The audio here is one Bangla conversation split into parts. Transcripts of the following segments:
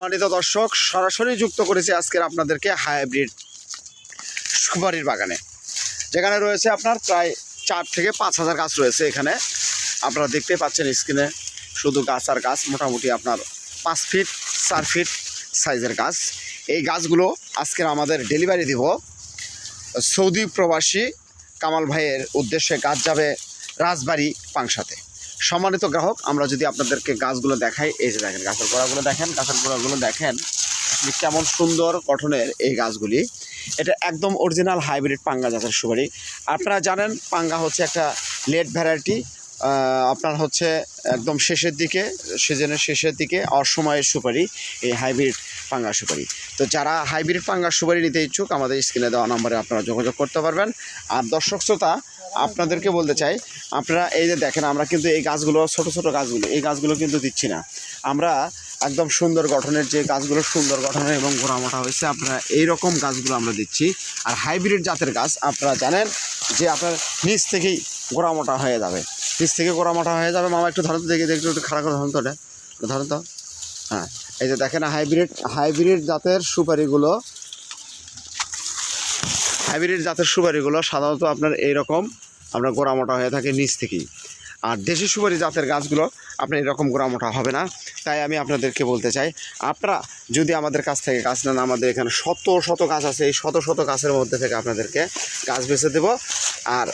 সম্মানিত দর্শক, সরাসরি যুক্ত করেছি আজকের আপনাদেরকে হাইব্রিড সুপারির বাগানে, যেখানে রয়েছে আপনার প্রায় 4 থেকে 5,000 গাছ রয়েছে। এখানে আপনারা দেখতে পাচ্ছেন স্ক্রিনে শুধু গাছ আর গাছ, মোটামুটি আপনার 5 ফিট 4 ফিট সাইজের গাছ। এই গাছগুলো আজকের আমাদের ডেলিভারি দিব সৌদি প্রবাসী কামাল ভাইয়ের উদ্দেশ্যে। গাছ যাবে রাজবাড়ি পাংশাতে। সম্মানিত গ্রাহক, আমরা যদি আপনাদেরকে গাছগুলো দেখাই, এই যে দেখেন গাছের গোড়াগুলো দেখেন, গাছের গোড়াগুলো দেখেন আসলে কেমন সুন্দর গঠনের এই গাছগুলি। এটা একদম অরিজিনাল হাইব্রিড পাঙ্গা জাতের সুপারি। আপনারা জানেন পাঙ্গা হচ্ছে একটা লেট ভ্যারাইটি, আপনার হচ্ছে একদম শেষের দিকে, সিজনের শেষের দিকে অসময়ের সুপারি এই হাইব্রিড পাঙ্গা সুপারি। তো যারা হাইব্রিড পাঙ্গা সুপারি নিতে ইচ্ছুক, আমাদের স্ক্রিনে দেওয়া নম্বরে আপনারা যোগাযোগ করতে পারবেন। আর দর্শক শ্রোতা, আপনাদেরকে বলতে চাই, আপনারা এই যে দেখেন, আমরা কিন্তু এই গাছগুলো ছোট ছোট গাছগুলো, এই গাছগুলো কিন্তু দিচ্ছি না। আমরা একদম সুন্দর গঠনের যে গাছগুলো, সুন্দর গঠনের এবং গোড়া মোটা হয়েছে, আপনারা এই রকম গাছগুলো আমরা দিচ্ছি। আর হাইব্রিড জাতের গাছ আপনারা জানেন যে আপনার নিচ থেকেই গোড়া মোটা হয়ে যাবে, নিচ থেকে গোড়া মোটা হয়ে যাবে। মামা একটু ধরতে দেখি, একটু খারাপ করে ধরুন তো, এটা ধরুন তো। হ্যাঁ, এই যে দেখেন হাইব্রিড জাতের সুপারিগুলো, হাইব্রিড জাতের সুপারিগুলো সাধারণত আপনার এইরকম আপনার গোড়া মোটা হয়ে থাকে নিচ থেকেই। আর দেশি সুপারি জাতের গাছগুলো আপনার এরকম গোড়া মোটা হবে না। তাই আমি আপনাদেরকে বলতে চাই, আপনারা যদি আমাদের কাছ থেকে গাছ নেন, আমাদের এখানে শত শত গাছ আছে, এই শত শত গাছের মধ্যে থেকে আপনাদেরকে গাছ বেছে দেব। আর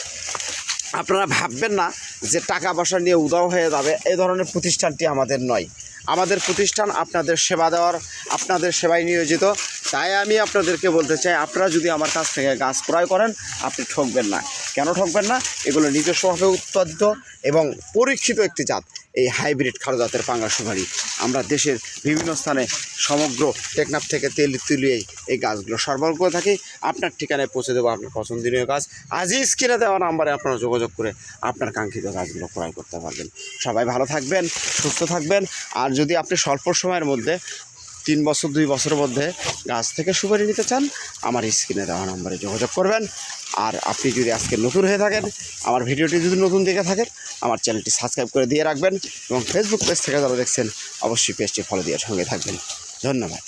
আপনারা ভাববেন না যে টাকা পয়সা নিয়ে উদাও হয়ে যাবে, এই ধরনের প্রতিষ্ঠানটি আমাদের নয়। আমাদের প্রতিষ্ঠান আপনাদের সেবা দেওয়ার, আপনাদের সেবায় নিয়োজিত। তাই আমি আপনাদেরকে বলতে চাই, আপনারা যদি আমার কাছ থেকে গাছ ক্রয় করেন, আপনি ঠকবেন না। কেন ঠকবেন না? এগুলো নিজস্বভাবে উৎপাদিত এবং পরীক্ষিত একটি জাত, এই হাইব্রিড খাটো জাতের পাঙ্গা সুপারি। আমরা দেশের বিভিন্ন স্থানে সমগ্র টেকনাফ থেকে তেল তুলিয়েই এই গাছগুলো সরবরাহ করে থাকি। আপনার ঠিকানায় পৌঁছে দেবো আপনার পছন্দনীয় গাছ। আজই স্ক্রিনে দেওয়া নাম্বারে আপনারা যোগাযোগ করে আপনার কাঙ্ক্ষিত গাছগুলো ক্রয় করতে পারবেন। সবাই ভালো থাকবেন, সুস্থ থাকবেন। আর যদি আপনি স্বল্প সময়ের মধ্যে 3 বছর 2 বছরের মধ্যে গাছ থেকে সুপারি নিতে চান, আমার স্ক্রিনে দেওয়া নম্বরে যোগাযোগ করবেন। আর আপনি যদি আজকে নতুন হয়ে থাকেন, আমার ভিডিওটি যদি নতুন দেখে থাকেন, আমার চ্যানেলটি সাবস্ক্রাইব করে দিয়ে রাখবেন। এবং ফেসবুক পেজ থেকে যারা দেখছেন, অবশ্যই পেজটি ফলো দিয়ে সঙ্গে থাকবেন। ধন্যবাদ।